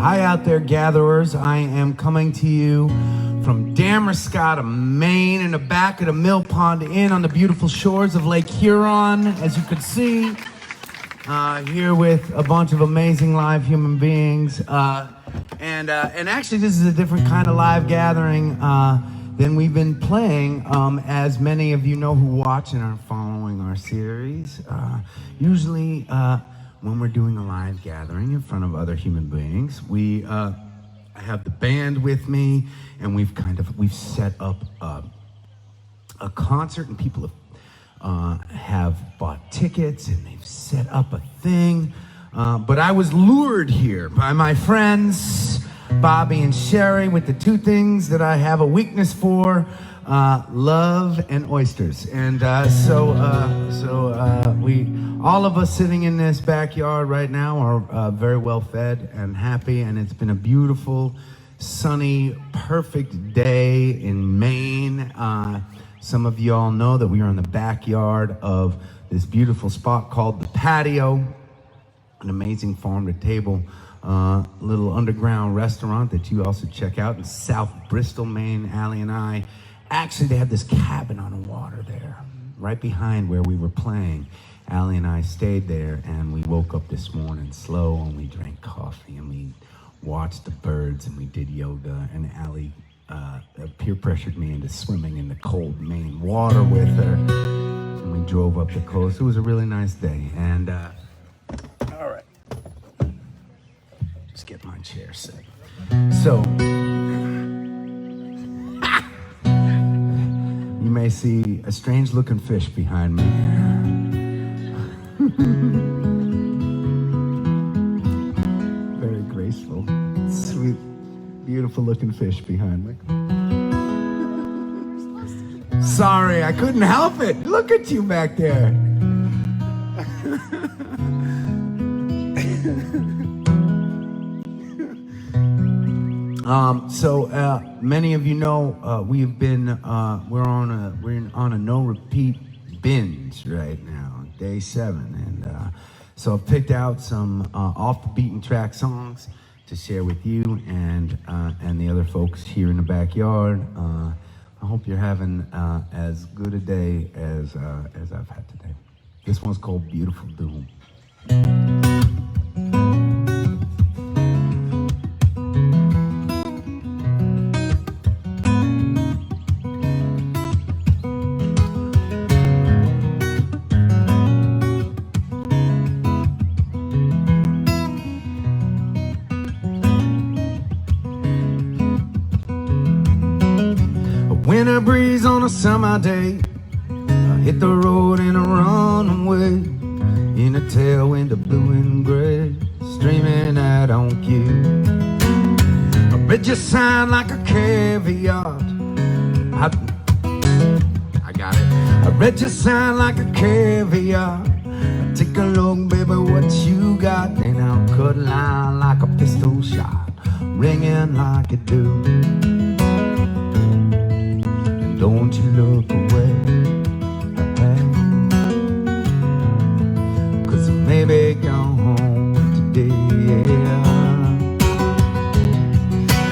Hi out there, gatherers. I am coming to you from Damariscotta, Maine, in the back of the Mill Pond Inn on the beautiful shores of Lake Huron, as you can see. Here with a bunch of amazing live human beings. And actually, this is a different kind of live gathering than we've been playing. As many of you know who watch and are following our series, usually when we're doing a live gathering in front of other human beings, we have the band with me, and we've set up a concert, and people have bought tickets, and they've set up a thing. But I was lured here by my friends Bobby and Sherry with the two things that I have a weakness for: love and oysters. And we, all of us sitting in this backyard right now, are very well fed and happy, and it's been a beautiful, sunny, perfect day in Maine. Some of you all know that we are in the backyard of this beautiful spot called the Patio, an amazing farm-to-table little underground restaurant that you also check out in South Bristol, Maine. Allie and I, actually, they have this cabin on the water there, right behind where we were playing. Allie and I stayed there, and we woke up this morning slow, and we drank coffee, and we watched the birds, and we did yoga, and Allie peer pressured me into swimming in the cold Maine water with her, and we drove up the coast. It was a really nice day. And all right, just get my chair set. So you may see a strange looking fish behind me. Very graceful, sweet, beautiful looking fish behind me. Sorry, I couldn't help it. Look at you back there. Many of you know we've been we're on a no repeat binge right now, day 7, and so I've picked out some off the beaten track songs to share with you and the other folks here in the backyard. I hope you're having as good a day as I've had today. This one's called Beautiful Doom. Winter breeze on a summer day, I hit the road in a runaway, in a tailwind of blue and gray, streaming out on cue. I read your sign like a caveat. I got it. I read your sign like a caveat. Take a look, baby, what you got, and I'll cut line like a pistol shot, ringing like a do. Don't you look away, cause maybe gone home today,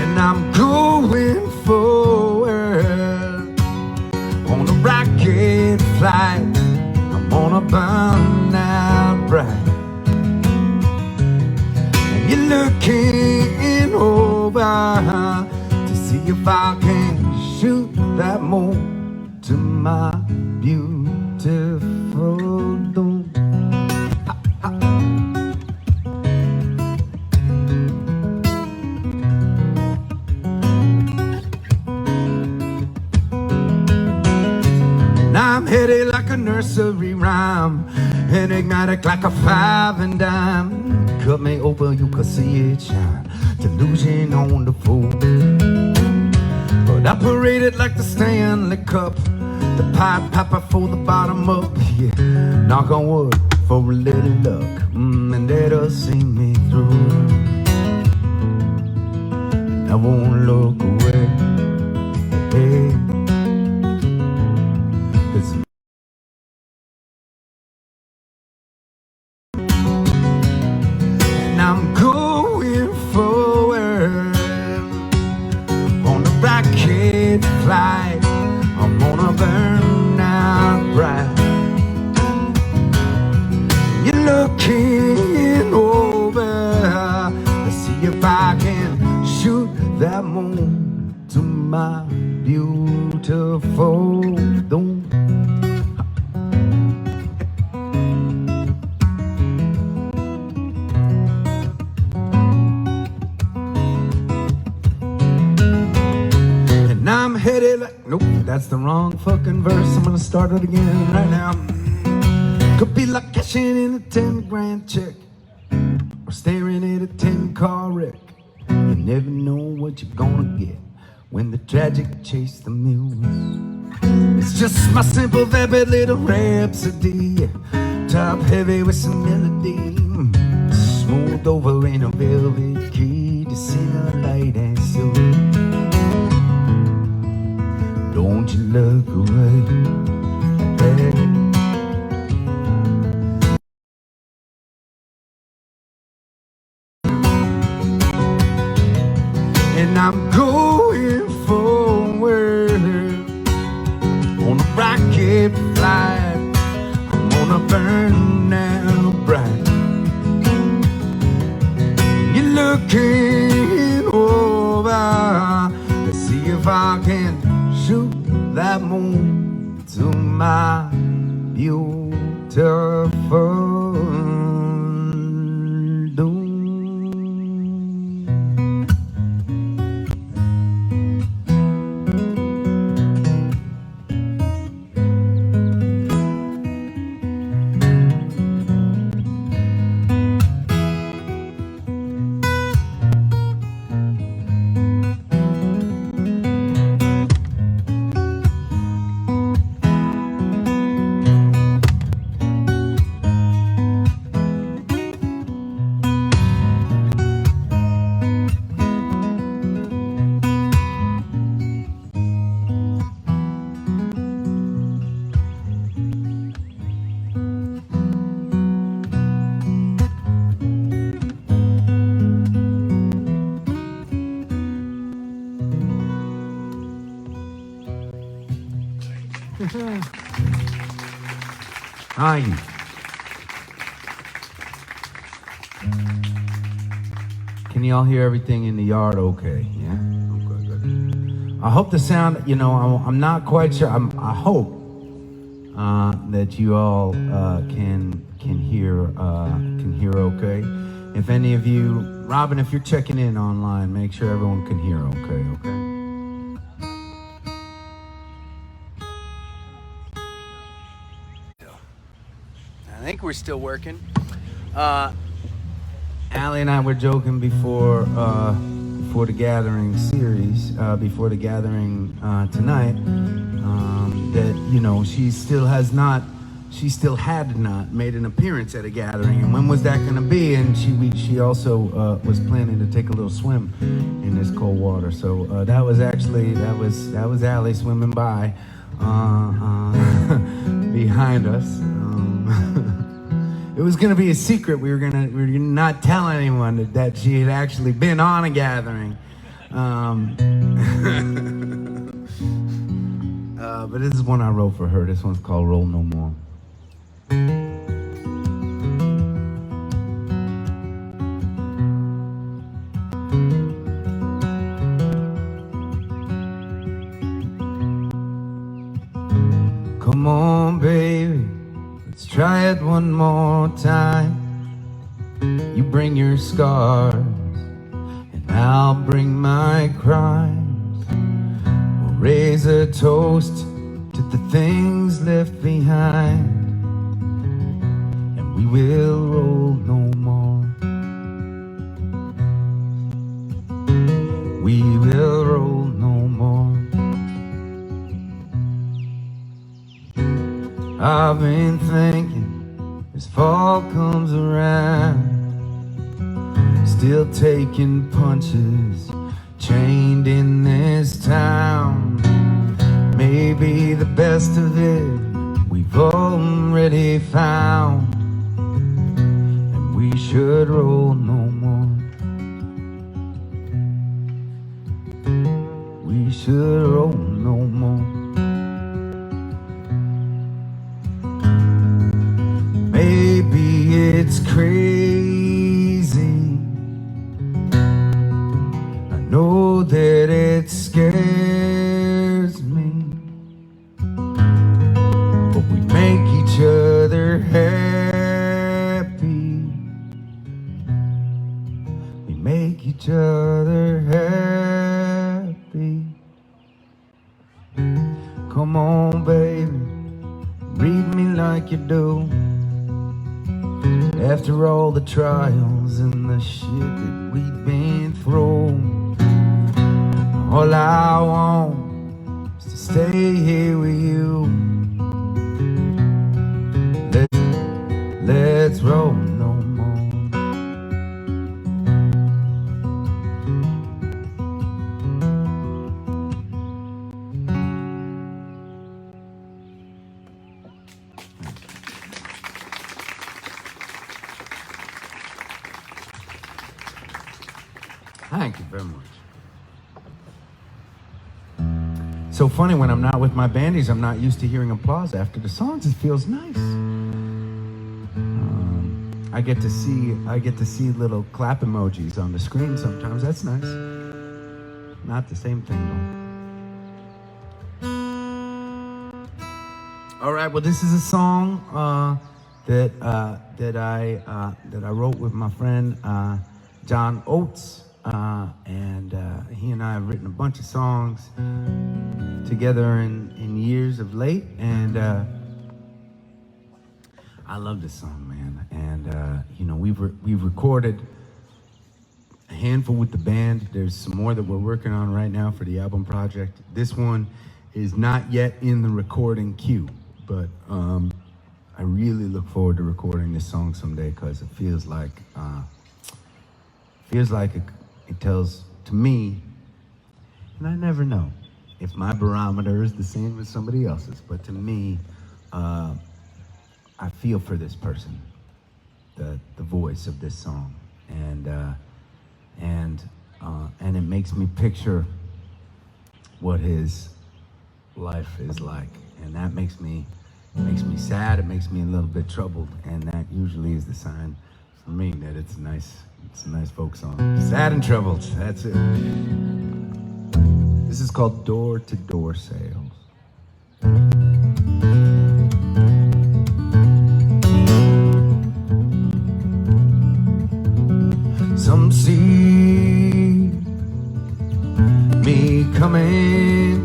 and I'm going forward on a rocket flight. I'm on a burn out bright, and you're looking over to see if I can shoot that moon to my beautiful doom. Now I'm headed like a nursery rhyme, enigmatic like a 5 and dime. Cut me open, you could see it shine, delusion on the fool. But I paraded like the Stanley Cup, the pipe popper for the bottom up. Yeah, knock on wood for a little luck, and that'll see me through. I won't look away, hey, 'cause and I'm going forward That's the wrong fucking verse. I'm gonna start it again right now. Could be like cashing in a 10 grand check or staring at a 10-car wreck. You never know what you're gonna get when the tragic chase the muse. It's just my simple, vapid little rhapsody, top heavy with some melody, smooth over in a velvet key to sing a light and so. Don't you look away, hey. And I'm going forward on a rocket flight. I'm gonna burn now bright. You're looking over to see if I can shoot that moon to my beautiful doom. Hangin. Can y'all hear everything in the yard okay? Yeah? Okay, good. I hope the sound, you know, I'm not quite sure. I hope that you all can hear okay. If any of you, Robin, if you're checking in online, make sure everyone can hear okay? I think we're still working. Allie and I were joking before the gathering series, before the gathering tonight, that, you know, she still had not made an appearance at a gathering, and when was that going to be? And she also was planning to take a little swim in this cold water. So that was Allie swimming by behind us. It was gonna be a secret. We were gonna not tell anyone that she had actually been on a gathering. But this is one I wrote for her. This one's called "Roll No More." Come on, baby. Let's try it one more time. You bring your scars, and I'll bring my crimes. We'll raise a toast to the things left behind, and we will roll no more. We will roll no more. I've been thinking as fall comes around, still taking punches, chained in this town. Maybe the best of it we've already found, and we should roll no more. We should roll no more. Maybe it's crazy, I know that it scares me, but we make each other happy. We make each other happy. you. After all the trials and the shit that we've been through, all I want is to stay here with you. Let's roll no more. Thank you very much. So funny, when I'm not with my bandies, I'm not used to hearing applause after the songs. It feels nice. I get to see little clap emojis on the screen sometimes. That's nice. Not the same thing though. All right. Well, this is a song that I wrote with my friend John Oates. And he and I have written a bunch of songs together in years of late, and I love this song, man. And you know, we've recorded a handful with the band. There's some more that we're working on right now for the album project. This one is not yet in the recording queue, but I really look forward to recording this song someday, because it feels like it tells to me, and I never know if my barometer is the same as somebody else's, but to me, I feel for this person, the voice of this song, and it makes me picture what his life is like, and that makes me sad. It makes me a little bit troubled, and that usually is the sign for me that it's a nice folk song. Sad and troubled, that's it. This is called Door to Door Sales. Some see me coming,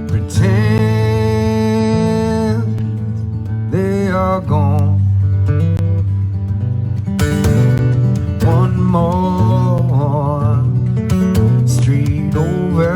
pretend they are gone. One more street over,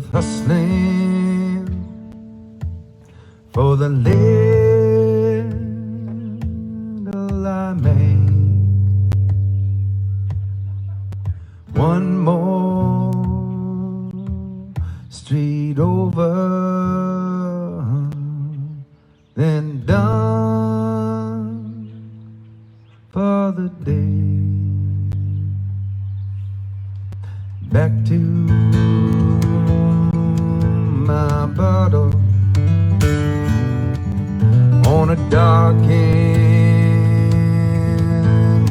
myself hustling for the little I make. One more street over, then done for the day. Back to my bottle on a dark end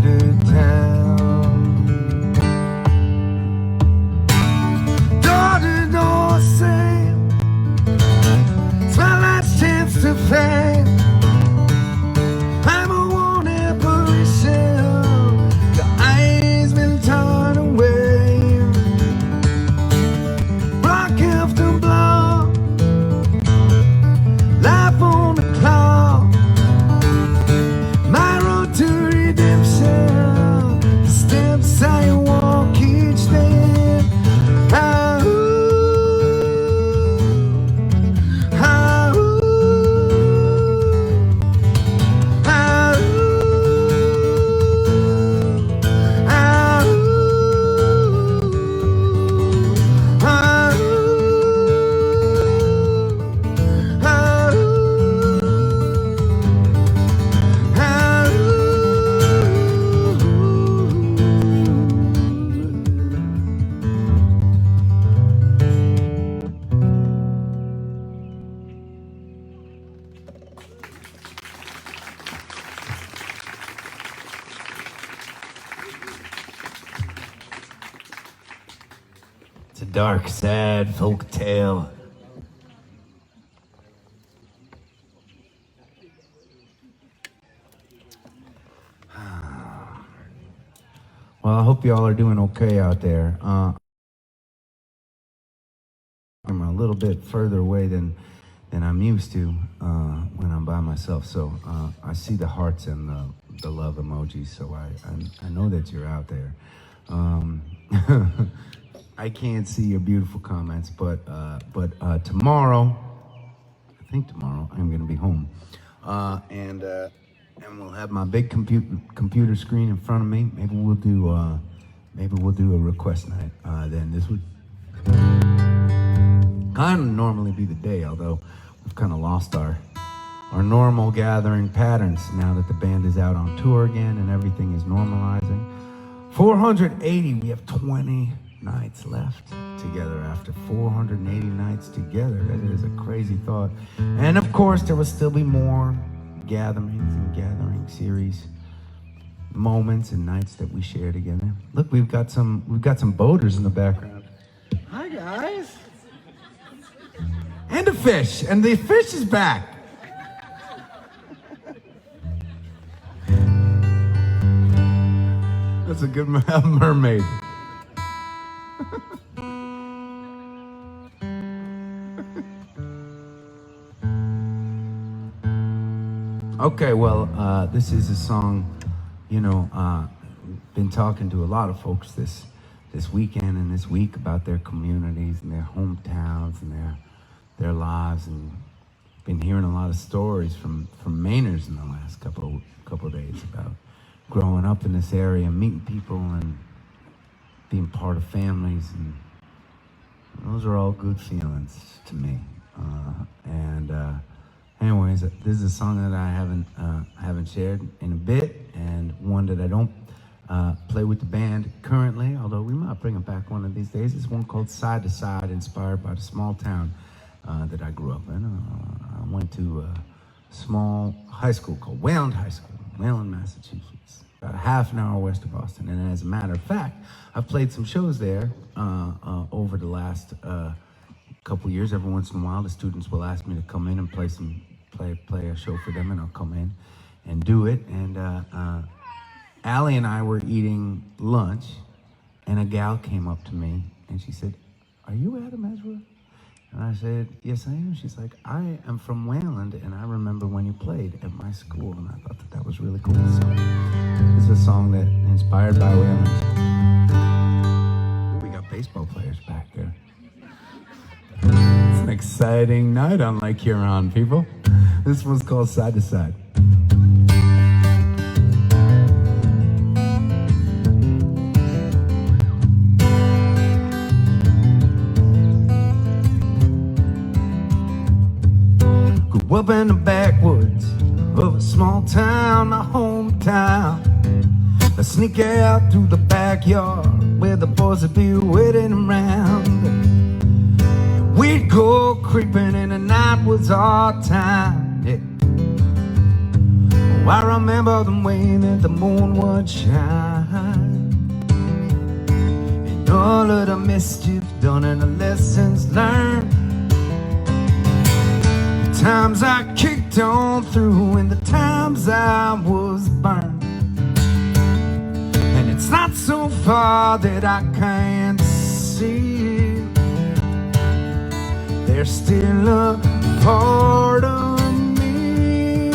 of town. Door to door same, it's my last chance to fame. I'm a worn apparition, the eyes been turned away. Block after block, life on the clock. My road to redemption, the steps I walk each day. Ah, ooh, ah, ooh, ah, ooh, ah, ooh, ah, It's a dark, sad folk tale. Well, I hope y'all are doing okay out there. I'm a little bit further away than I'm used to when I'm by myself. So I see the hearts and the love emojis. So I know that you're out there. I can't see your beautiful comments, but tomorrow, I think tomorrow, I'm going to be home, and we'll have my big computer screen in front of me. Maybe we'll do a request night. Then this would kind of normally be the day, although we've kind of lost our normal gathering patterns now that the band is out on tour again and everything is normalizing. 480, we have 20 nights left together after 480 nights together. That is a crazy thought. And of course, there will still be more gatherings and gathering series moments and nights that we share together. Look, we've got some boaters in the background. Hi guys. And a fish, and the fish is back. That's a good mermaid. Okay, well, this is a song, been talking to a lot of folks this weekend and this week about their communities and their hometowns and their lives, and been hearing a lot of stories from Mainers in the last couple of days about growing up in this area, meeting people and being part of families, and those are all good feelings to me. Anyways, this is a song that I haven't shared in a bit, and one that I don't play with the band currently, although we might bring it back one of these days. It's one called Side to Side, inspired by the small town that I grew up in. I went to a small high school called Wayland High School, Wayland, Massachusetts, about a half an hour west of Boston. And as a matter of fact, I've played some shows there over the last couple years. Every once in a while, the students will ask me to come in and play a show for them, and I'll come in and do it. And Allie and I were eating lunch, and a gal came up to me, and she said, "Are you Adam Ezra?" And I said, "Yes, I am." She's like, "I am from Wayland, and I remember when you played at my school." And I thought that was really cool. So this is a song that inspired by Wayland. We got baseball players back there. exciting night on Lake Huron, people. This one's called Side to Side. Grew up in the backwoods of a small town, my hometown. I sneak out through the backyard where the boys would be waiting around. We'd go creeping and the night was our time, yeah. Oh, I remember the way that the moon would shine, and all of the mischief done and the lessons learned. The times I kicked on through and the times I was burned. And it's not so far that I can't see. There's still a part of me.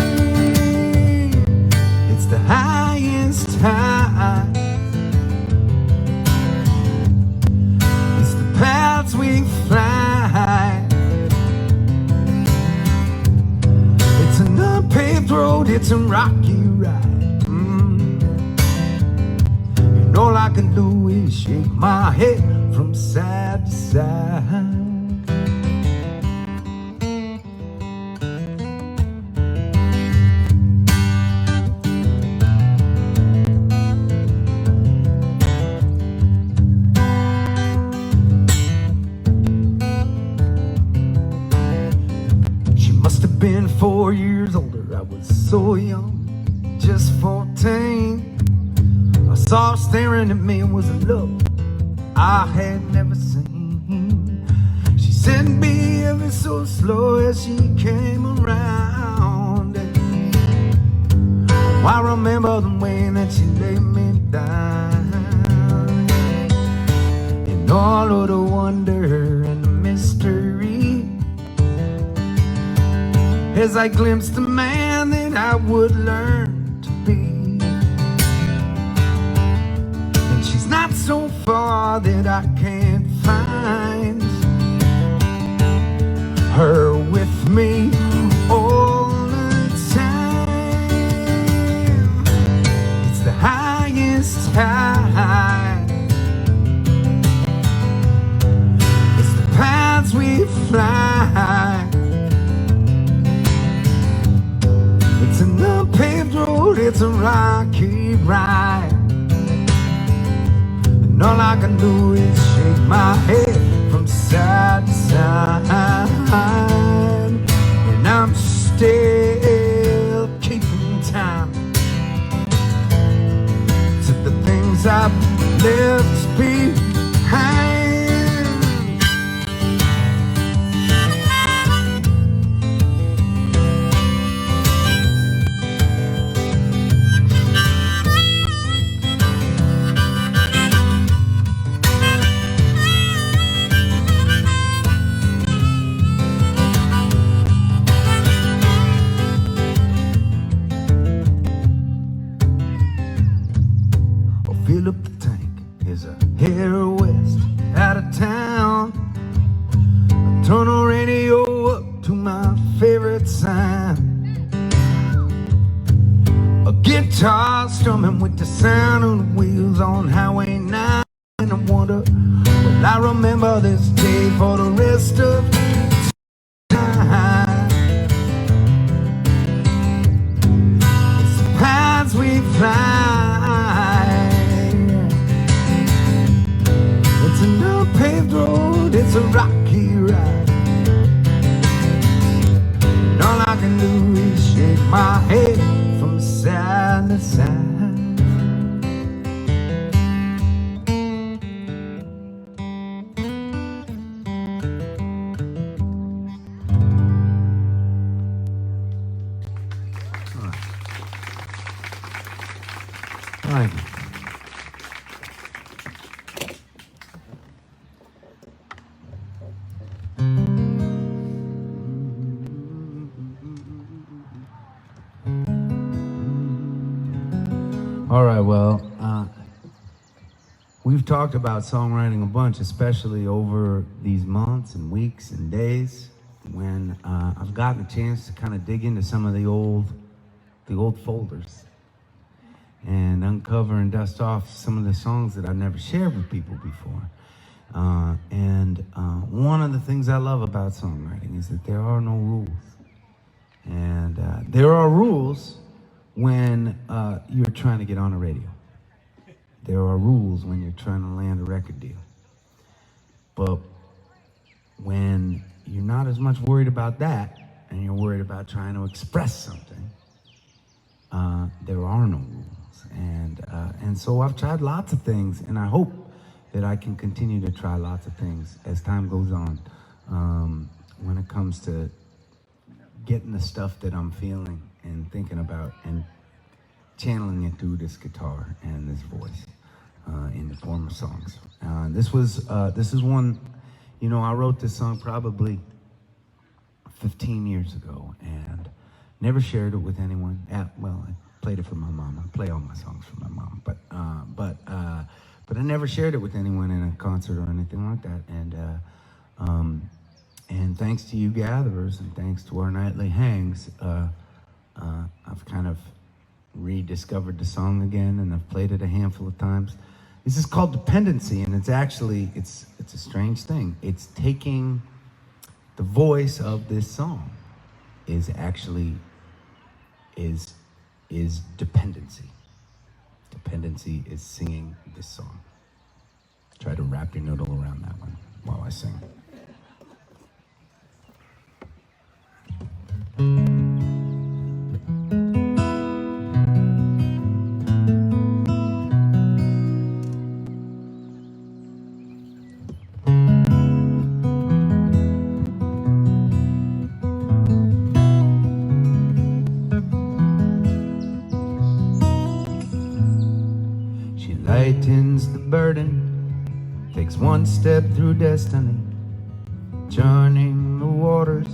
It's the highest high. It's the paths we fly. It's an unpaved road, it's a rocky ride. And all I can do is shake my head from side to side. Been 4 years older, I was so young, just 14. I saw her staring at me, it was a look I had never seen. She said, be ever so slow as she came around. Oh, I remember the way that she laid me down, and all of the wonder and the mystery as I glimpsed the man that I would learn to be. And she's not so far that I can't find her with me all the time. It's the highest high. It's the paths we fly. It's an unpaved road, it's a rocky ride. And all I can do is shake my head from side to side. And I'm still keeping time to the things I've left behind. Fill up the tank, here's a hair west, out of town. I turn the radio up to my favorite sound, a guitar strumming with the sound of the wheels on Highway 9. And I wonder, will I remember this day for the rest of time? It's the paths we fly. It's an unpaved road, it's a rocky ride. And all I can do is shake my head from side to side. All right. All right, well, We've talked about songwriting a bunch, especially over these months and weeks and days when I've gotten a chance to kind of dig into some of the old folders and uncover and dust off some of the songs that I've never shared with people before. One of the things I love about songwriting is that there are no rules. And there are rules when you're trying to get on a radio. There are rules when you're trying to land a record deal. But when you're not as much worried about that and you're worried about trying to express something, there are no rules. And so I've tried lots of things, and I hope that I can continue to try lots of things as time goes on when it comes to getting the stuff that I'm feeling and thinking about and channeling it through this guitar and this voice in the form of songs. This is one, you know, I wrote this song probably 15 years ago and never shared it with anyone. Well, I played it for my mom. I play all my songs for my mom, but I never shared it with anyone in a concert or anything like that. And thanks to you gatherers and thanks to our nightly hangs, I've kind of rediscovered the song again, and I've played it a handful of times. This is called Dependency, and it's actually, it's a strange thing. It's taking the voice of this song is dependency. Dependency is singing this song. Try to wrap your noodle around that one while I sing. Lightens the burden, takes one step through destiny, churning the waters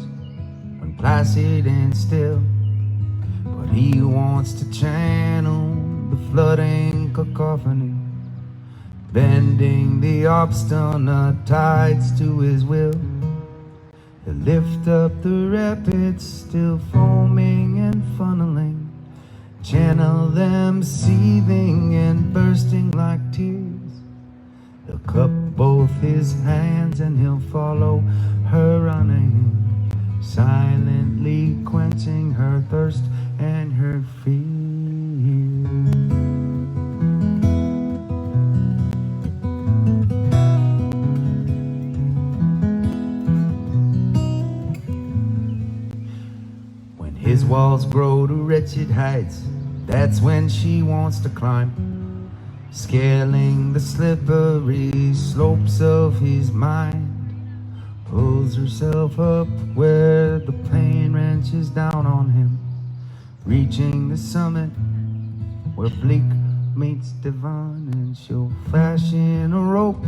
when placid and still. But he wants to channel the flooding cacophony, bending the obstinate tides to his will. He'll lift up the rapids, still foaming and funneling, channel them seething and bursting like tears. He'll cup both his hands and he'll follow her running, silently quenching her thirst and her fear. When his walls grow to wretched heights, that's when she wants to climb, scaling the slippery slopes of his mind. Pulls herself up where the pain wrenches down on him, reaching the summit where bleak meets divine. And she'll fashion a rope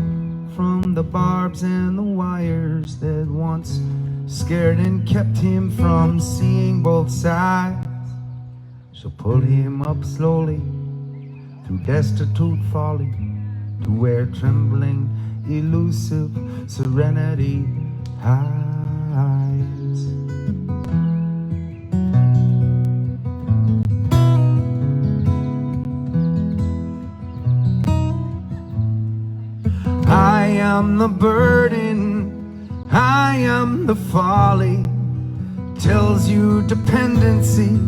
from the barbs and the wires that once scared and kept him from seeing both sides. She'll pull him up slowly through destitute folly to where trembling, elusive serenity hides. I am the burden, I am the folly, tells you dependency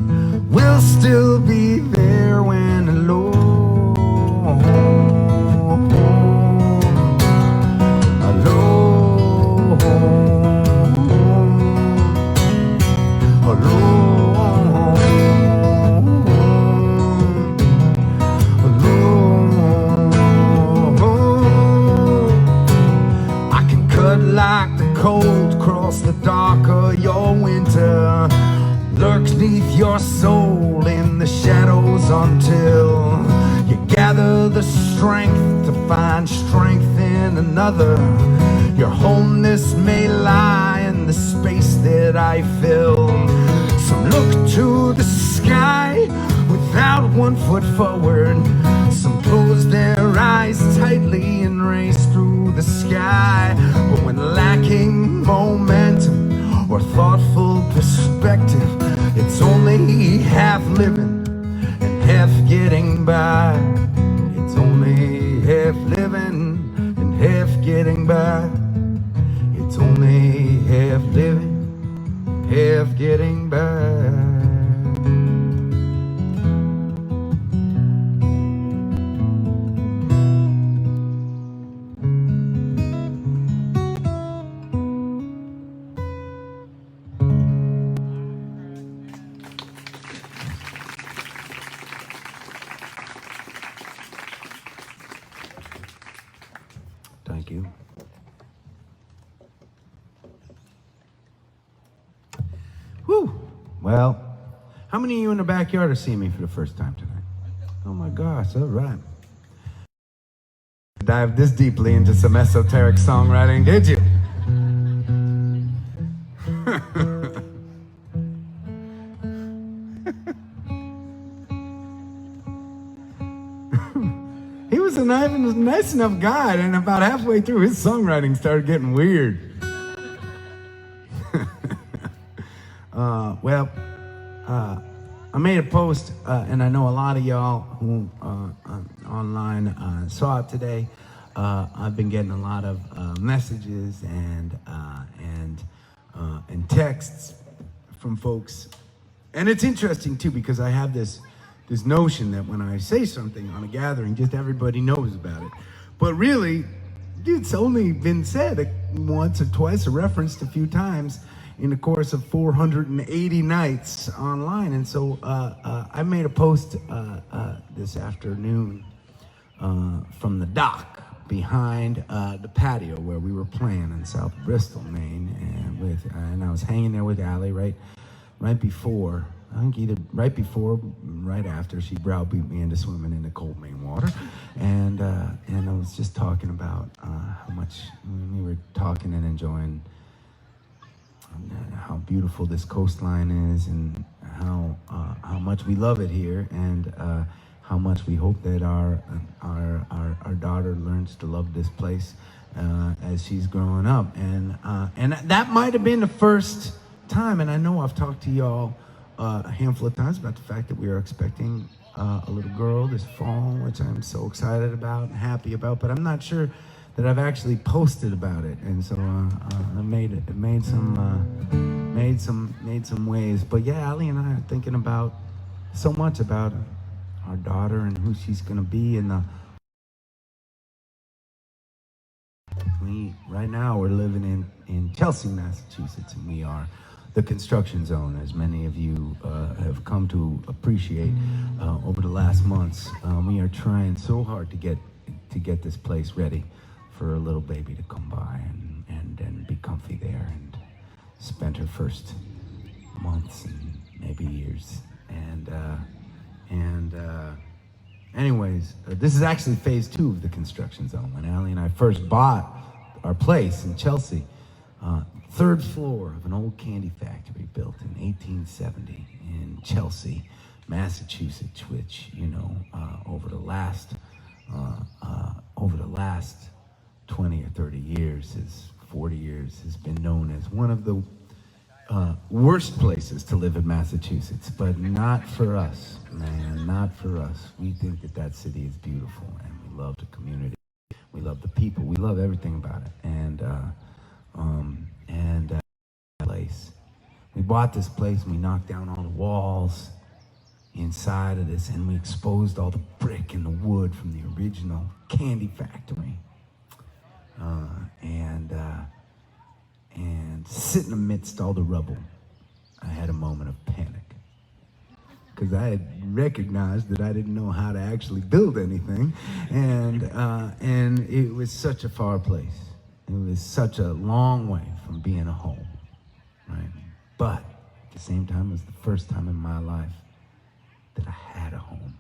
will still be there when alone. Alone. Alone. Alone. I can cut like the cold, cross the dark of your winter, lurks neath your soul in the shadows until you gather the strength to find strength in another. Your wholeness may lie in the space that I fill. Some look to the sky without one foot forward. Some close their eyes tightly left getting back. Thank you. Whew. Well, how many of you in the backyard are seeing me for the first time tonight? Oh my gosh, all right. Dive this deeply into some esoteric songwriting, did you? He was a nice enough guy, and about halfway through, his songwriting started getting weird. I made a post, and I know a lot of y'all who online saw it today. I've been getting a lot of messages and texts from folks, and it's interesting too because I have this notion that when I say something on a gathering, just everybody knows about it. But really, it's only been said once or twice, or referenced a few times in the course of 480 nights online. And so I made a post this afternoon from the dock behind the patio where we were playing in South Bristol, Maine, and I was hanging there with Allie right before. I think either right before, right after, she browbeat me into swimming in the cold Maine water, and I was just talking about how much we were talking and enjoying how beautiful this coastline is, and how much we love it here, and how much we hope that our daughter learns to love this place as she's growing up, and that might have been the first time. And I know I've talked to y'all a handful of times about the fact that we are expecting a little girl this fall, which I'm so excited about and happy about, but I'm not sure that I've actually posted about it, and so I made some waves. But yeah, Allie and I are thinking about so much about our daughter and who she's gonna be, and right now we're living in Chelsea, Massachusetts, and we are the construction zone, as many of you have come to appreciate over the last months. We are trying so hard to get this place ready for a little baby to come by and be comfy there, and spend her first months and maybe years. Anyways, this is actually phase 2 of the construction zone. When Allie and I first bought our place in Chelsea, 3rd floor of an old candy factory built in 1870 in Chelsea, Massachusetts, which, you know, over the last 20 or 30 years, 40 years, has been known as one of the worst places to live in Massachusetts. But not for us, man, not for us. We think that city is beautiful, and we love the community, we love the people, we love everything about it. And place, we bought this place, and we knocked down all the walls inside of this, and we exposed all the brick and the wood from the original candy factory. And sitting amidst all the rubble, I had a moment of panic, because I had recognized that I didn't know how to actually build anything, and it was such a far place. It was such a long way from being a home, right? But at the same time, it was the first time in my life that I had a home.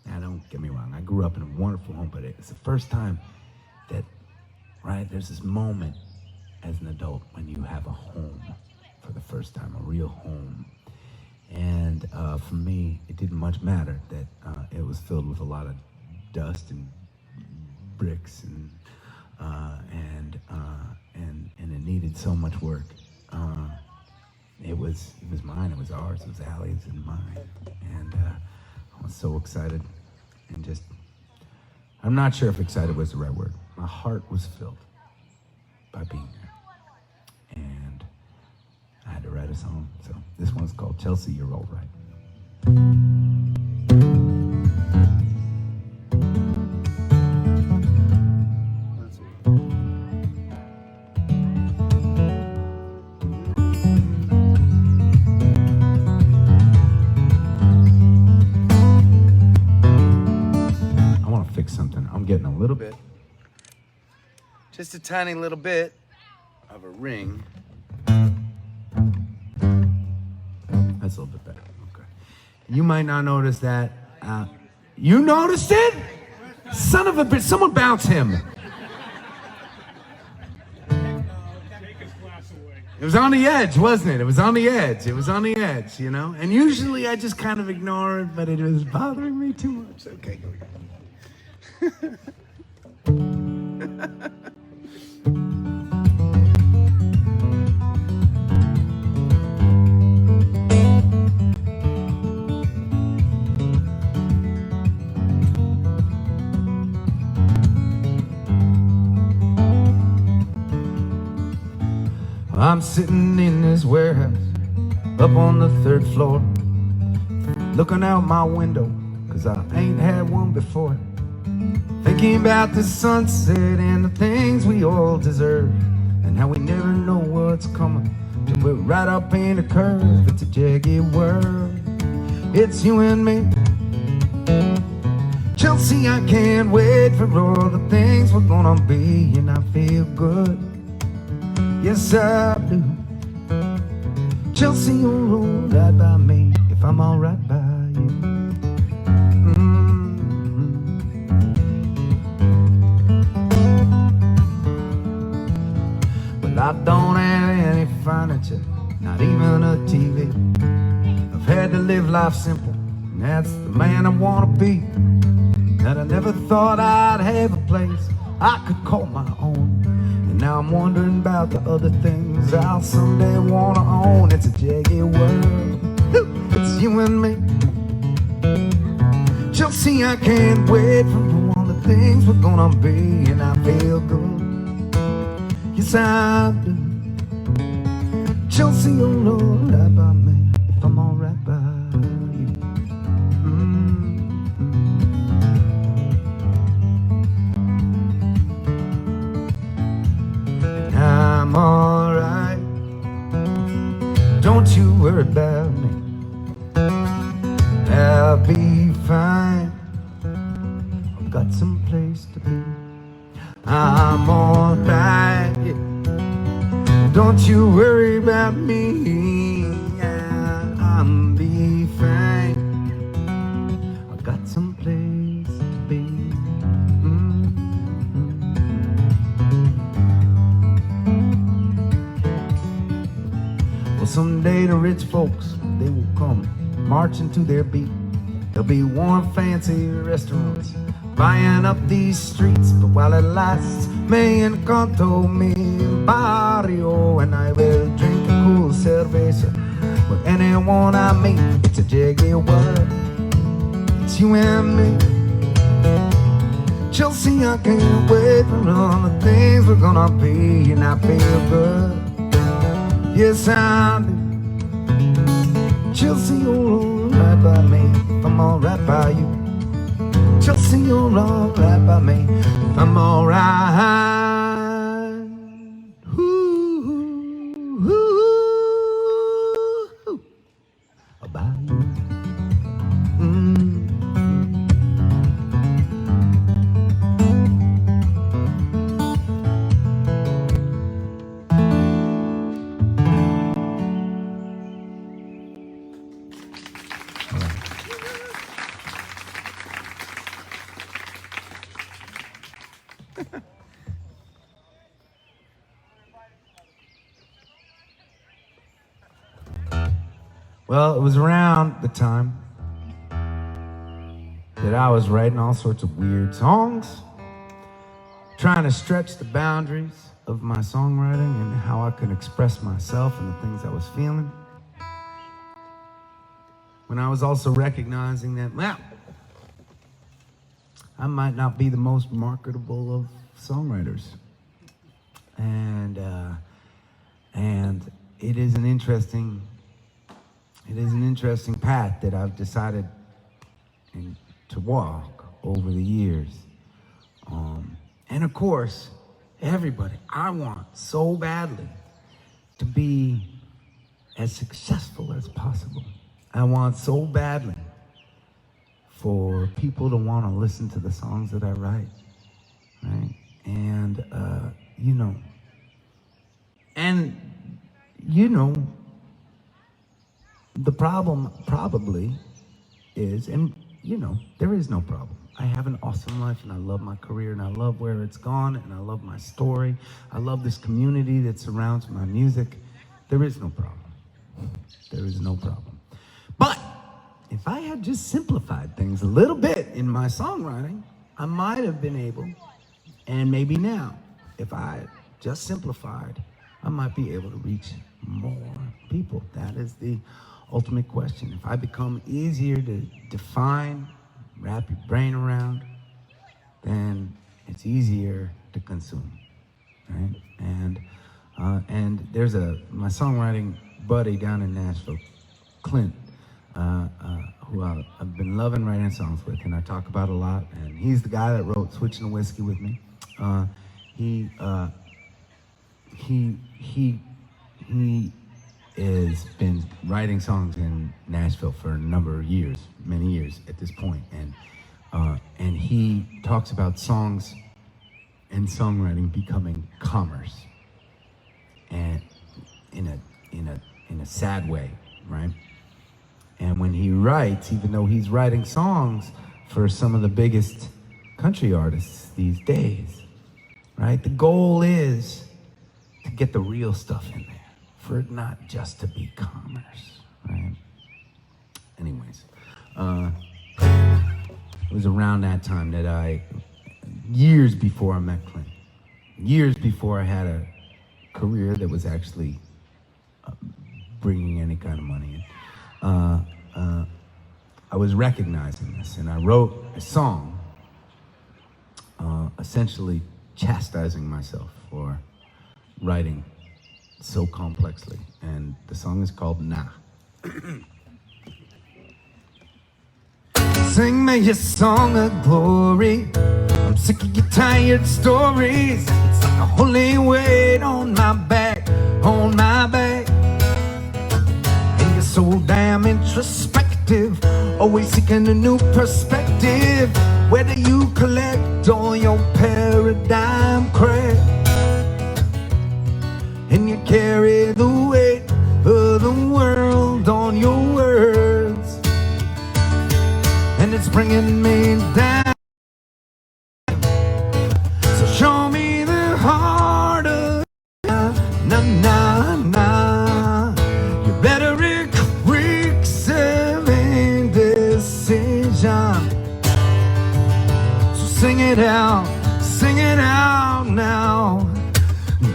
Now, don't get me wrong, I grew up in a wonderful home, but it's the first time that, right, there's this moment as an adult when you have a home for the first time, a real home. And for me, it didn't much matter that it was filled with a lot of dust and bricks, and it needed so much work. It was mine, it was ours, it was Allie's and mine. And I was so excited, and just, I'm not sure if excited was the right word. My heart was filled by being there. And I had to write write a song. So this one's called Chelsea, You're All Right. I want to fix something. I'm getting a little bit, just a tiny little bit of a ring. That's a little bit better. Okay. You might not notice that. You noticed it? Son of a bitch. Someone bounce him. It was on the edge, wasn't it? It was on the edge. It was on the edge, you know? And usually I just kind of ignore it, but it was bothering me too much. Okay, here we go. I'm sitting in this warehouse up on the 3rd floor, looking out my window, 'cause I ain't had one before. Thinking about the sunset and the things we all deserve, and how we never know what's coming till we're right up in the curve. It's a jagged world, it's you and me. Chelsea, I can't wait for all the things we're gonna be, and I feel good. Yes, I do. Chelsea, you're all right by me if I'm all right by you. Well, I don't have any furniture, not even a TV. I've had to live life simple, and that's the man I wanna be. That I never thought I'd have a place I could call my own. Now I'm wondering about the other things I'll someday wanna own. It's a jagged world, it's you and me. Chelsea, I can't wait for all the things we're gonna be, and I feel good. Yes, I do. Chelsea, you're all right by me if I'm all right by you. I'm alright, don't you worry about me, I'll be fine, I've got some place to be. I'm alright, yeah. Don't you worry about me, I'll be fine, I've got some place to be. Someday the rich folks, they will come marching to their beat. There'll be warm, fancy restaurants buying up these streets. But while it lasts, me encanto mi barrio, and I will drink a cool cerveza with anyone I meet. It's a jagged world, it's you and me. Chelsea, I can't wait for all the things we're gonna be, and I feel good. Yes, I do. Chelsea, you're all right by me if I'm all right by you. Chelsea, you're all right by me if I'm all right. Ooh, about you. Well, it was around the time that I was writing all sorts of weird songs, trying to stretch the boundaries of my songwriting and how I could express myself and the things I was feeling. When I was also recognizing that, well, I might not be the most marketable of songwriters. And it is an interesting path that I've decided to walk over the years. And of course, everybody, I want so badly to be as successful as possible. I want so badly for people to want to listen to the songs that I write, right? And, the problem probably is, and there is no problem. I have an awesome life, and I love my career, and I love where it's gone, and I love my story. I love this community that surrounds my music. There is no problem. There is no problem. But if I had just simplified things a little bit in my songwriting, I might have been able, and maybe now, if I just simplified, I might be able to reach more people. That is the ultimate question. If I become easier to define, wrap your brain around, then it's easier to consume, right? And there's my songwriting buddy down in Nashville, Clint, who I've been loving writing songs with, and I talk about a lot. And he's the guy that wrote "Switching to Whiskey" with me. He has been writing songs in Nashville for a number of years, many years at this point, and he talks about songs and songwriting becoming commerce, and in a sad way, right? And when he writes, even though he's writing songs for some of the biggest country artists these days, right? The goal is to get the real stuff in there, for it not just to be commerce, right? Anyways, it was around that time that years before I met Clint, years before I had a career that was actually bringing any kind of money in, I was recognizing this, and I wrote a song essentially chastising myself for writing so complexly, and the song is called Nah. Sing me your song of glory. I'm sick of your tired stories. It's like a holy weight on my back, on my back. And you're so damn introspective, always seeking a new perspective. Where do you collect all your paradigm crap? And you carry the weight of the world on your words, and it's bringing me down. So show me the heart of na. Your rhetoric reeks of indecision. So sing it out now.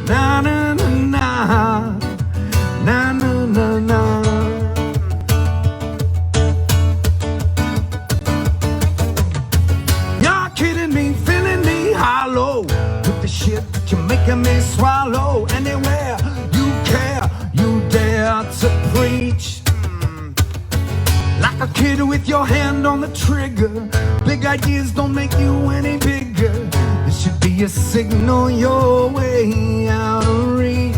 Na na na na na na na. You're kidding me, filling me hollow with the shit that you're making me swallow. Anywhere you care, you dare to preach. Like a kid with your hand on the trigger. Big ideas don't make you any bigger. This should be a signal you're way out of reach.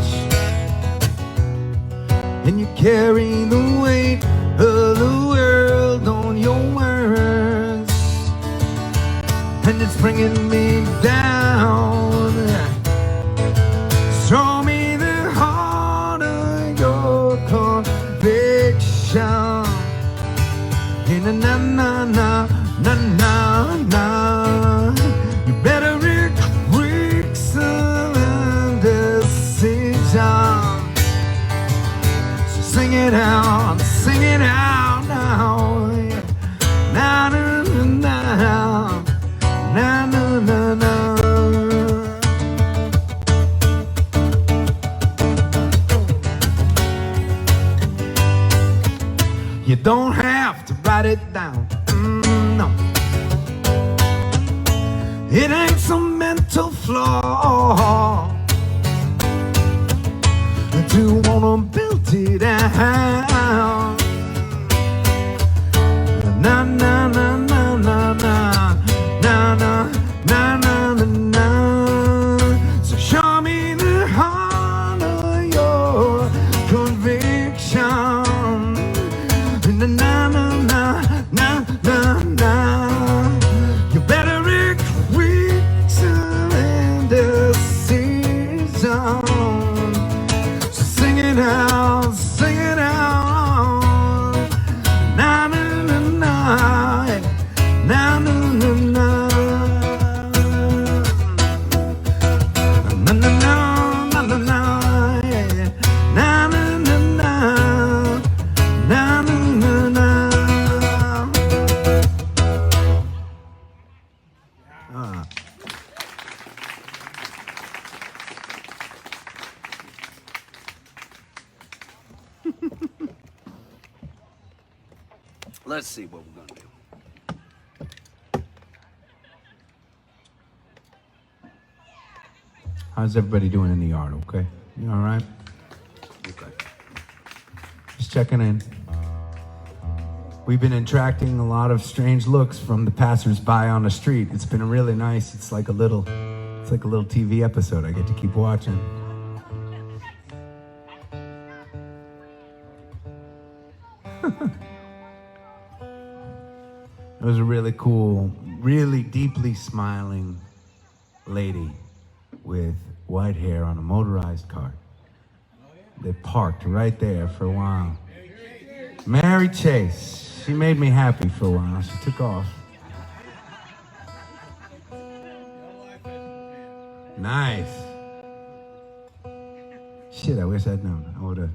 And you carry the weight of the world on your words, and it's bringing me down. Show me the heart of your conviction. In a na na na na na na. You better reeks of indecision. So sing it out now. Na na na na na na na. You don't have to write it down, no. It ain't some mental flaw to wanna build it out. Na na na na na na na na na na na. So show me the heart of your conviction. Na na na na na na na. You better be quick surrender season. So sing it out, sing it out. Na na na na na na na na. Na na na na na na. Na na na na. Na na na na. Let's see what we're gonna do. How's everybody doing in the yard? Okay, you all right? Okay. Just checking in. We've been attracting a lot of strange looks from the passersby on the street. It's been really nice. It's like a little TV episode I get to keep watching. It was a really cool, really deeply smiling lady with white hair on a motorized cart. They parked right there for a while. Mary Chase. She made me happy for a while. She took off. Nice. Shit, I wish I'd known. I would have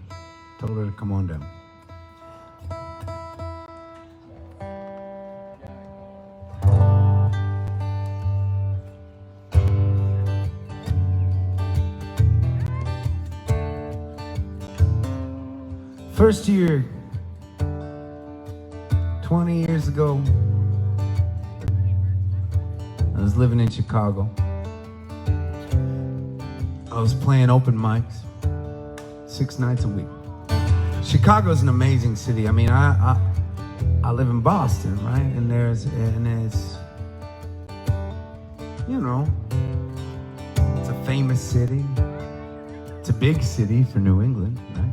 told her to come on down. First year, 20 years ago, I was living in Chicago. I was playing open mics 6 nights a week. Chicago's an amazing city. I mean, I live in Boston, right? And there's, you know, it's a famous city. It's a big city for New England, right?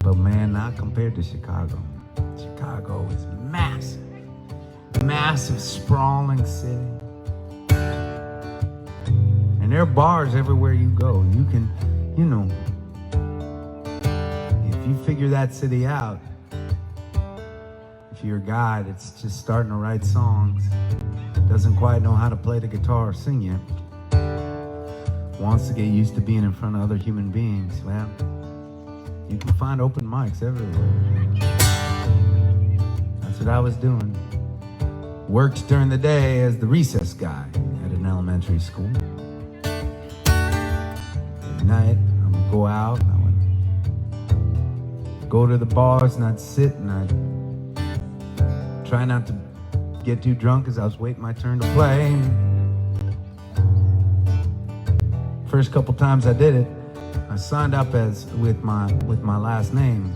But man, not compared to Chicago. Chicago is massive. Massive, sprawling city. And there are bars everywhere you go. You can, you know, if you figure that city out, if you're a guy that's just starting to write songs, doesn't quite know how to play the guitar or sing yet, wants to get used to being in front of other human beings, well, you can find open mics everywhere. That's what I was doing. Worked during the day as the recess guy at an elementary school. At night, I would go out and I would go to the bars and I'd sit and I'd try not to get too drunk as I was waiting my turn to play. First couple times I did it, I signed up as with my last name,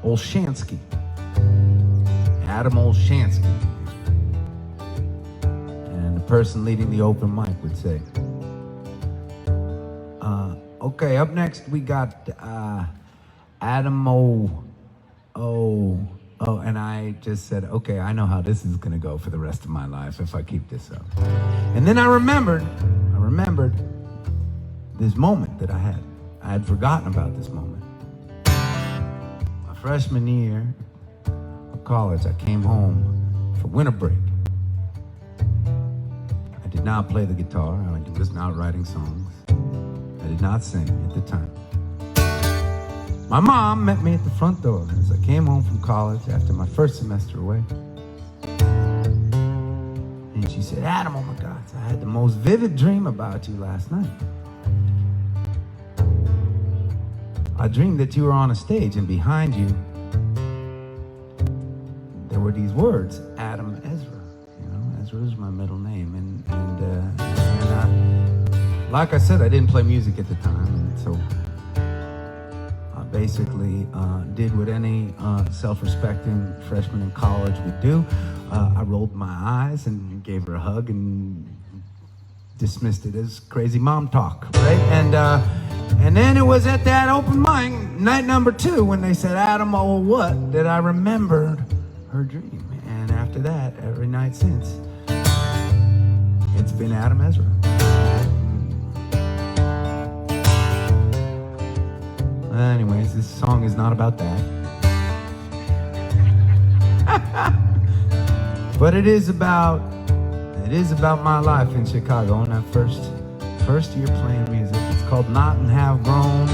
Olshansky, Adam Olshansky. And the person leading the open mic would say, okay, up next we got Adam and I just said, okay, I know how this is gonna go for the rest of my life if I keep this up. And then I remembered this moment that I had. I had forgotten about this moment. My freshman year of college, I came home for winter break. I did not play the guitar. I was not writing songs. I did not sing at the time. My mom met me at the front door as I came home from college after my first semester away. And she said, Adam, oh my God, I had the most vivid dream about you last night. I dreamed that you were on a stage and behind you, there were these words, Adam Ezra. You know, Ezra is my middle name. like I said, I didn't play music at the time, and so I basically did what any self-respecting freshman in college would do. I rolled my eyes and gave her a hug and dismissed it as crazy mom talk, right? And then it was at that open mic, night number 2, when they said, Adam, oh what, that I remembered her dream. And after that, every night since, it's been Adam Ezra. Anyways, this song is not about that. But it is about my life in Chicago on that first year playing music. It's called Not and Have Grown.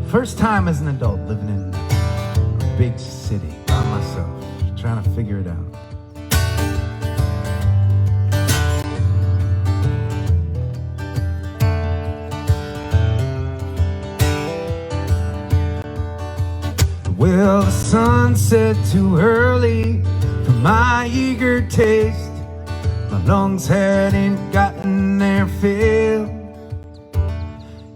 First time as an adult living in a big city by myself, trying to figure it out. Well, the sun set too early for my eager taste. My lungs hadn't gotten their fill.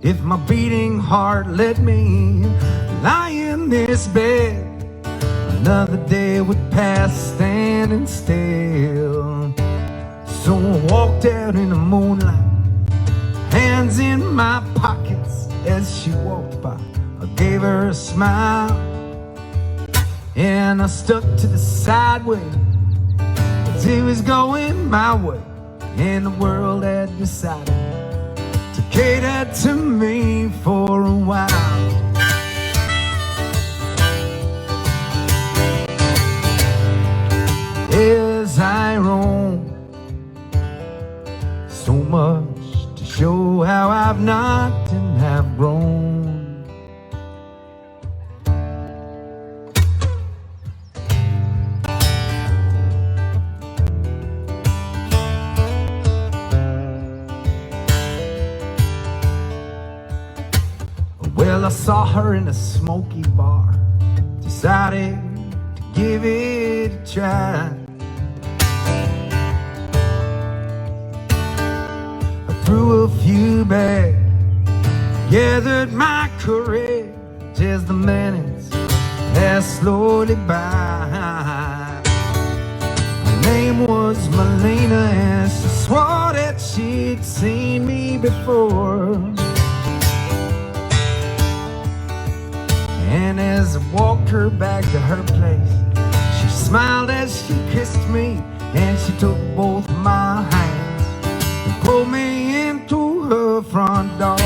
If my beating heart let me lie in this bed, another day would pass standing still. So I walked out in the moonlight, hands in my pockets. As she walked by, I gave her a smile, and I stuck to the sideway as it was going my way, and the world had decided to cater to me for a while. As I roam, so much to show how I've not and have grown. Well, I saw her in a smoky bar, decided to give it a try. I threw a few back, gathered my courage as the minutes passed slowly by. Her name was Melina, and she swore that she'd seen me before. And as I walked her back to her place, she smiled as she kissed me, and she took both my hands and pulled me into her front door.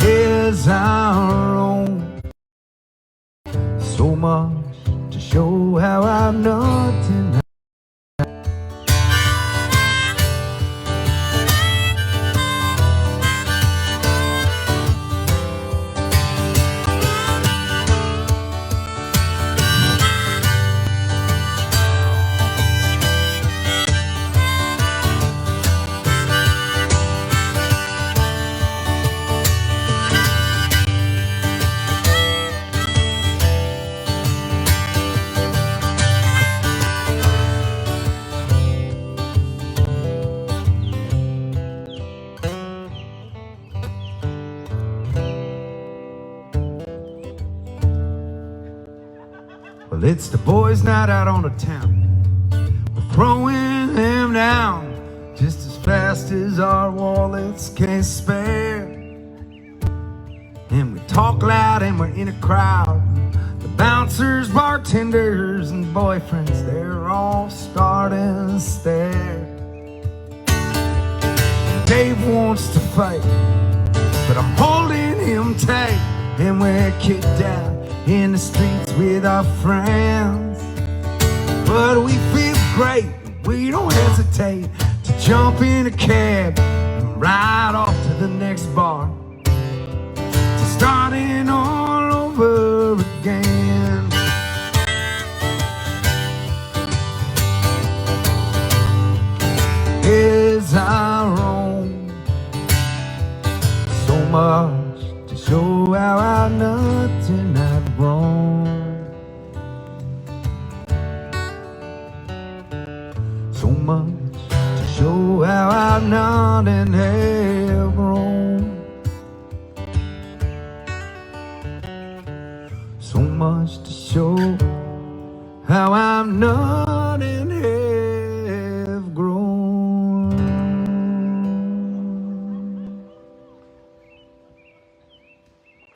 As I roam, so much to show how I'm nothing. Well, it's the boys' night out on the town. We're throwing them down just as fast as our wallets can spare. And we talk loud and we're in a crowd. The bouncers, bartenders, and boyfriends, they're all starting to stare. Dave wants to fight, but I'm holding him tight, and we're kicked out in the streets with our friends. But we feel great, we don't hesitate to jump in a cab and ride off to the next bar, to starting all over again. As I roam, so much to show how I've nothing I've grown. So much to show how I've not and have grown. So much to show how I'm not and have grown.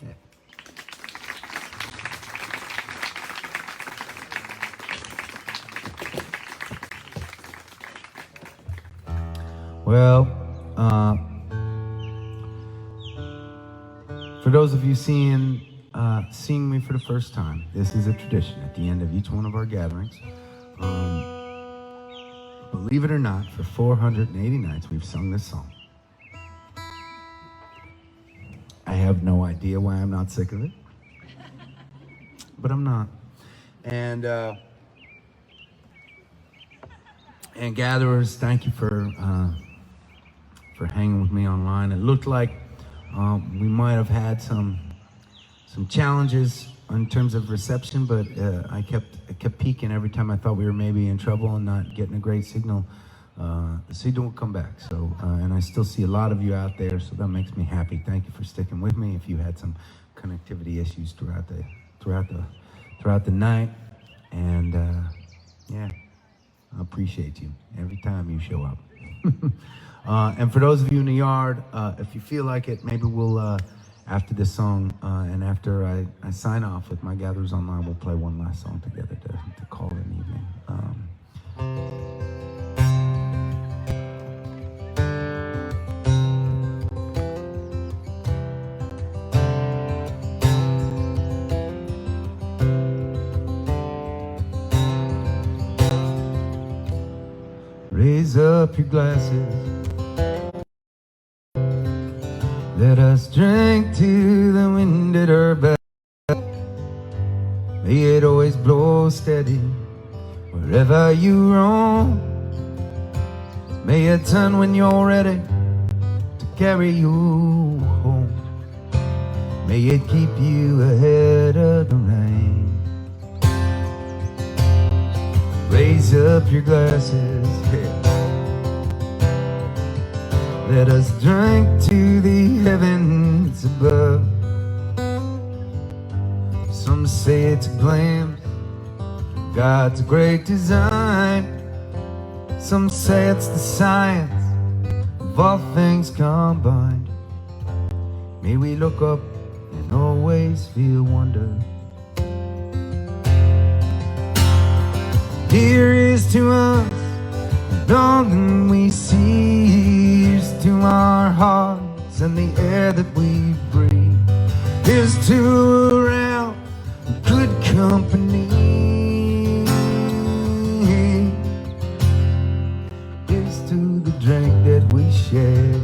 Yeah. Well, for those of you seeing me for the first time, this is a tradition at the end of each one of our gatherings. Believe it or not, for 480 nights we've sung this song. I have no idea why I'm not sick of it, but I'm not. And gatherers, thank you for hanging with me online. It looked like we might have had some challenges in terms of reception, but I kept peeking every time I thought we were maybe in trouble and not getting a great signal. The signal will come back. So, and I still see a lot of you out there, so that makes me happy. Thank you for sticking with me. If you had some connectivity issues throughout the night, and yeah, I appreciate you every time you show up. And for those of you in the yard, if you feel like it, maybe we'll. After this song, and after I sign off with my gatherers online, we'll play one last song together to call it an evening. Raise up your glasses. Let us drink to the wind at our back. May it always blow steady wherever you roam. May it turn when you're ready to carry you home. May it keep you ahead of the rain. Raise up your glasses, yeah. Let us drink to the heavens above. Some say it's a glimpse of God's great design. Some say it's the science of all things combined. May we look up and always feel wonder. Here is to us all that we see. Here's to our hearts and the air that we breathe. Here's to around good company. Here's to the drink that we share.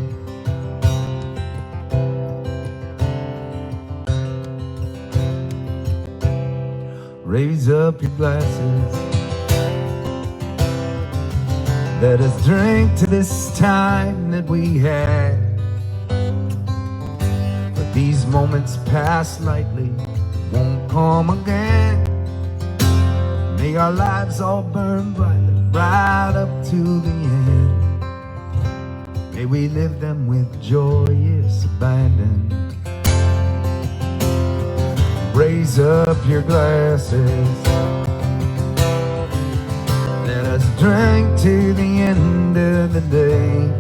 Raise up your glasses. Let us drink to this time that we had. But these moments pass lightly, won't come again. May our lives all burn brightly, right up to the end. May we live them with joyous abandon. Raise up your glasses. Let us drink to the end of the day.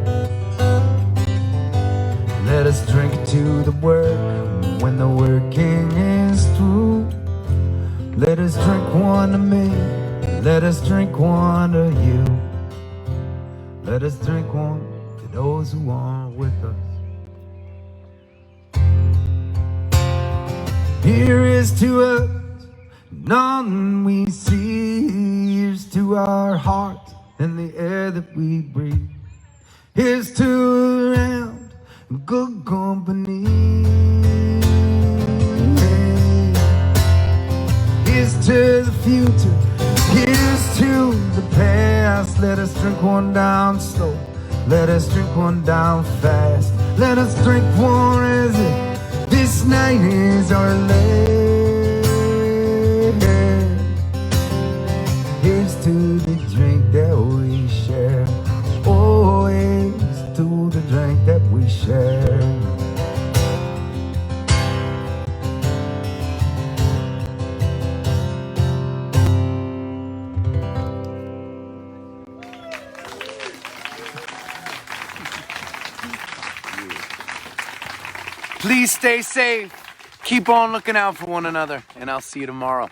Let us drink to the work when the working is through. Let us drink one to me. Let us drink one to you. Let us drink one to those who aren't with us. Here is to us none we see. Here's to our hearts and the air that we breathe. Here's to around good company. Here's to the future. Here's to the past. Let us drink one down slow. Let us drink one down fast. Let us drink one as if this night is our last. Here's to the drink that we share. Please stay safe. Keep on looking out for one another, and I'll see you tomorrow.